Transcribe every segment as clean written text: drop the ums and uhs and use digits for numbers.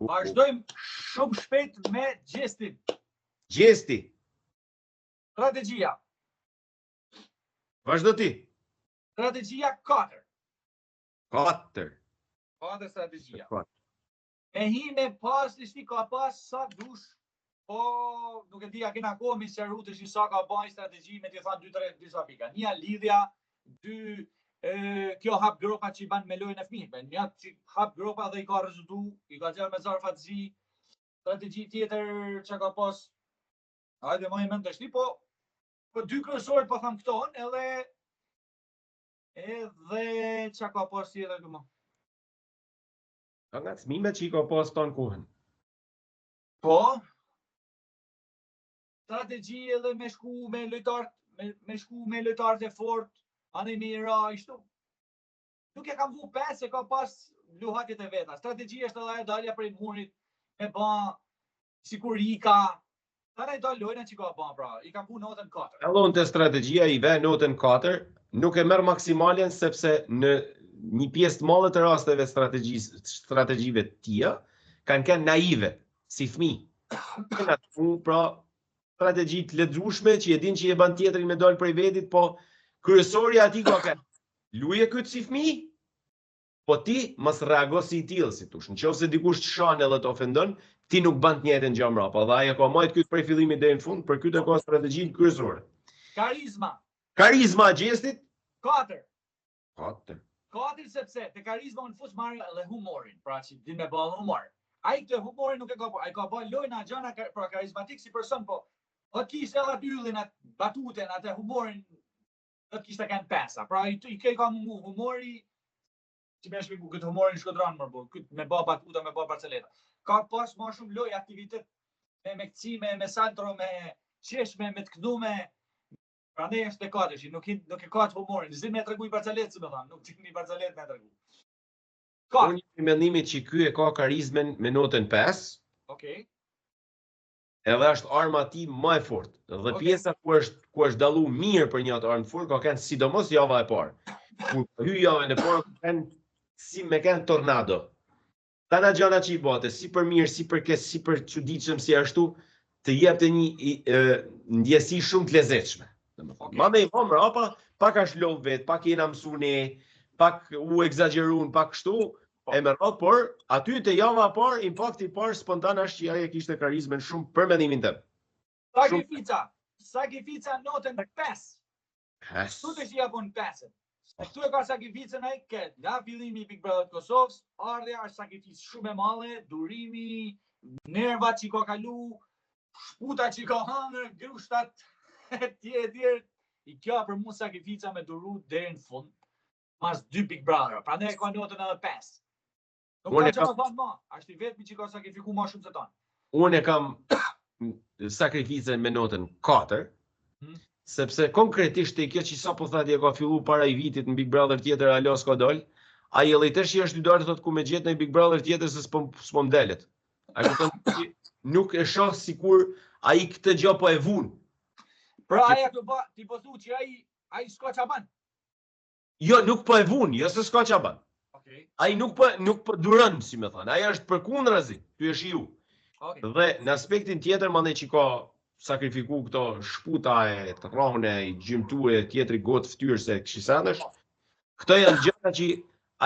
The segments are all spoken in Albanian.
Vazhdojmë shumë shpejt me gjestin. Gjesti. Strategjia. Vazhdo ti. Strategjia 4. 4. 4 strategjia. 4. Me hi me pas, ishti ka pas sa dush, po nuk e di a kena kohë me sqaru të shi sa ka bajnë strategji me t'i thanë 2-3 disa pika. Një lidhja, 2 kjo hap gropa që i ban me lojën e fëmijëve. Një që hap gropa dhe i ka rezultu, i ka gjerë me zarë fatëzi, strategji tjetër që ka pas, hajde ma i mend të shti, po 2 kryesorët po tham këton, edhe që ka pas tjetër këmo. Ka nga cmimet që i ka pas tonë kohën. Po, strategji edhe me shku me lojtarët e fort, anë me i ra, ishtu. Nuk e kam vu 5 se ka pas luhatjet e veta. Strategji është edhe e dalja prej murit, me ba sikur i ka. Tane do lojna që ka ba, pra, i kam vu notën 4. Allon të strategjia i ve notën 4, nuk e merr maksimaljen sepse në një pjesë të madhe të rasteve strategjive të tia kanë qenë naive, si fëmijë. Kanë atë pra strategji të lexueshme që e din që e ban tjetrin me dal prej vetit, po kryesori aty ka kanë. Luje këtë si fëmijë, po ti mos reago si i tillë, si thosh. Nëse dikush të shon edhe të ofendon, ti nuk bën të njëjtën gjë mbrapa. Dhe ajo ka marrë këtë prej fillimit deri në fund, për këtë ka strategjinë kryesore. Karizma. Karizma e gjestit 4. 4. 4 sepse te karizma unë fus marrë edhe humorin, pra që din me ballë humor. Ai këtë humorin nuk e ka, ai ka bën lojna gjëna pra karizmatik si person, po kishte edhe aty yllin atë batuten, atë humorin, do të kishte kanë pesa. Pra i ka humori që më shpiku këtë humorin shkodran më burr, këtë me bë batuta, me bë parceleta. Ka pas më shumë lojë aktivitet me kcime, me saltro, me qeshme, me të këdume. Prandaj është e 4, nuk e ka të humorin. Zin me tregu i parcelet, si më thanë, nuk tin i parcelet me tregu. Unë i mendimit që ky e ka karizmen me notën 5. Okej. Edhe është arma ti më e fortë. Dhe pjesa ku është dallu mirë për një atë armë fort, ka kanë sidomos java e parë. Kur hy javën e parë kanë si me kanë tornado. Tana gjana që i bate, si për mirë, si për kes, si për çuditshëm, si ashtu, të jepte një ndjesi shumë të lezetshme. Mandej po mrapa, pak është lov vet, pak jena mësu ne, pak u egzagerun, pak kështu, e me rrot, por aty të java parë, impakti parë spontan është që ajo kishte karizmen shumë për mendimin tëm. Sakrifica notën 5. Tu të që japon 5. Këtu e ka sakrificën ai këtë, nga fillimi i Big Brother Kosovës, ardhja është sakrificë shumë e madhe, durimi, nervat që ka kalu, shputa që ka hëngër, grushtat, tjetër, i kjo për mu sakrifica me duru deri në fund, mas 2 Big Brother, pra ne e ka notën edhe 5. Nuk ka që më thonë ma, ashtë i vetëmi që ka sakrifiku ma shumë se tonë. Unë e kam sakrificën me notën 4, sepse konkretisht e kjo që sa po thati e ka fillu para i vitit në Big Brother tjetër, alo s'ka dol, a i lejtër që është dydarë thot ku me gjetë në Big Brother tjetër se s'po mdelet. A këtën nuk e shoh sikur a i këtë gjë po e vunë. Pra aja të ba, ti po thu që ai s'ka qa ban? Jo, nuk po e vunë, jo se s'ka qa ban. Ai nuk po durën, si me thënë, aja është përkundrazi, ty e shiu. Dhe në aspektin tjetër, mande që ka sakrifiku këto shputa e të rrahune, i gjymtue, tjetri gotë ftyrë se këshisanësh, këto janë gjëra që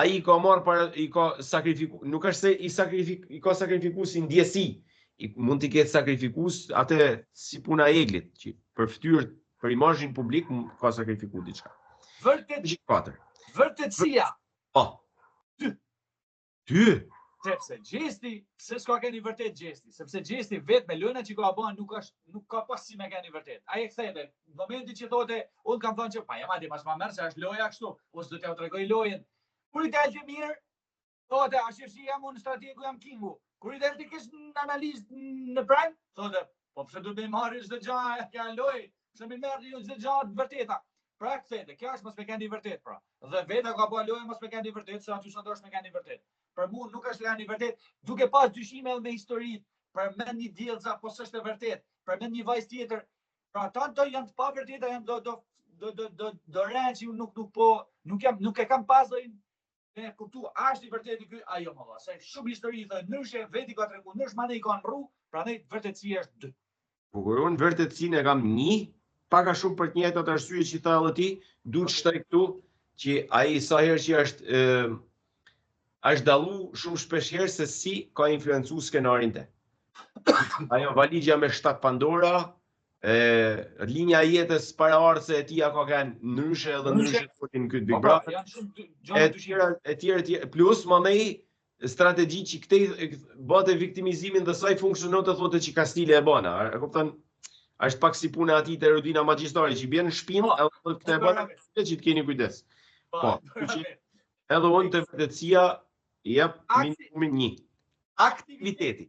ai ka marrë para, i ka sakrifiku, nuk është se i ka sakrifiku si ndjesi, mund t'i ketë sakrifikus atë si puna e eglit, që për ftyrë, për imazhin publik, ka sakrifiku diçka. Vërtetësia. Po. Ty. Sepse gjesti, se s'ka keni vërtet gjesti, sepse gjesti vetë me lojna që ka bën nuk ka pas si me keni vërtet. Ai e kthete, në momentin që thote, unë kam thënë që pa jam aty mas ma merr se është loja kështu, ose do t'ja tregoj lojën. Kur i dalë mirë, thote, a shirësia unë strategu jam kingu. Kur i dalë të kesh në analizë në prime, thote, po pse do të marrë çdo gjë që lojë, pse më merr çdo gjë të vërteta. Pra kthete, kjo është mos me keni vërtet pra. Dhe veta ka bën lojë mos me keni vërtet, se aty sa dosh me keni vërtet. Për mua nuk është keni vërtet, duke pas dyshime me historitë, për mend një diellza po s'është e vërtet, për mend një vajzë tjetër. Pra tanto janë të pavërteta, janë do rënë që nuk e kam pas Ne kuptu, është i vërtetë ky ajo më valla, se shumë histori thë ndryshe, veti ka treguar ndrysh, mandej i kanë rru, prandaj vërtetësia është 2. Po kur unë vërtetësinë e kam 1, paka shumë për të njëjtat arsye që tha edhe ti, duhet shtoj këtu që ai sa herë që është dallu shumë shpesh herë se si ka influencu skenarin te. Ajo valigja me 7 Pandora, linja e jetës paraardhëse e tia ka kanë ndryshe edhe ndryshe fotin këtë Big Brother. Janë shumë gjëra E tjera plus mandej strategji që këtej bëte viktimizimin dhe saj funksionon të thotë që Kastile e bana. E kupton? Është pak si puna e atij te Rodina Magjistari që bën në shpinë edhe thotë këtë e bana që të keni kujdes. Po, edhe unë të vërtetësia jep minimumin 1. Aktiviteti.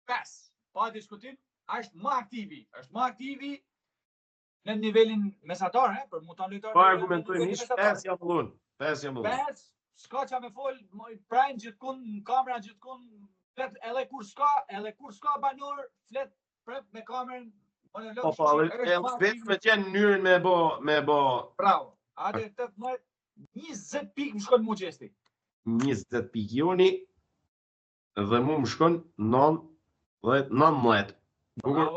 5. Pa diskutim, është më aktivi në nivelin mesatar, për mutan lojtar. Po argumentojmë ish 5 jam unë. 5 jam unë. 5, s'ka qa me fol, prajnë gjithkun, në kamera gjithkun, flet edhe kur s'ka banor, flet prep me kamerën. Po, vetë me qenë mënyrën me bo... Bravo. Ate 18, 20 pikë më shkon mu gjesti. 20 pikë joni, dhe mu më shkon 19. Bravo. Bukur,